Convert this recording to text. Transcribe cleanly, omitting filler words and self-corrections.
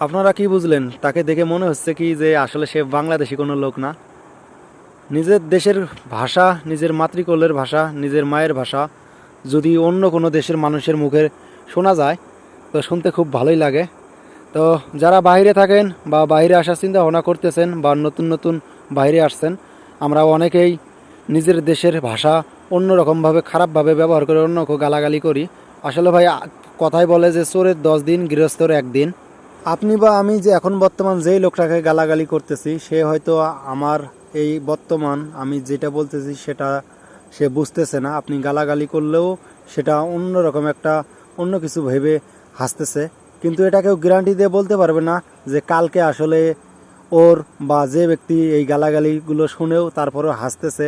আপনারা কি বুঝলেন? তাকে দেখে মনে হচ্ছে কি যে আসলে সে বাংলাদেশি কোনো লোক না। নিজের দেশের ভাষা, নিজের মাতৃকোলের ভাষা, নিজের মায়ের ভাষা যদি অন্য কোনো দেশের মানুষের মুখে শোনা যায় তো শুনতে খুব ভালোই লাগে। তো যারা বাইরে থাকেন বা বাইরে আসার চিন্তা ভাবনা করতেছেন বা নতুন নতুন বাইরে আসছেন, আমরা অনেকেই নিজের দেশের ভাষা অন্যরকমভাবে খারাপভাবে ব্যবহার করে অন্যকে গালাগালি করি। আসলে ভাই কথাই বলে যে চোরের 10 দিন গৃহস্থর একদিন। আপনি বা আমি যে এখন বর্তমান যেই লোকটাকে গালাগালি করতেছি সে হয়তো আমার এই বর্তমান আমি যেটা বলতেছি সেটা সে বুঝতেছে না। আপনি গালাগালি করলেও সেটা অন্যরকম একটা অন্য কিছু ভেবে হাসতেছে, কিন্তু এটা কেউ গ্যারান্টি দিয়ে বলতে পারবে না যে কালকে আসলে ওর বা যে ব্যক্তি এই গালাগালিগুলো শুনেও তারপরেও হাসতেছে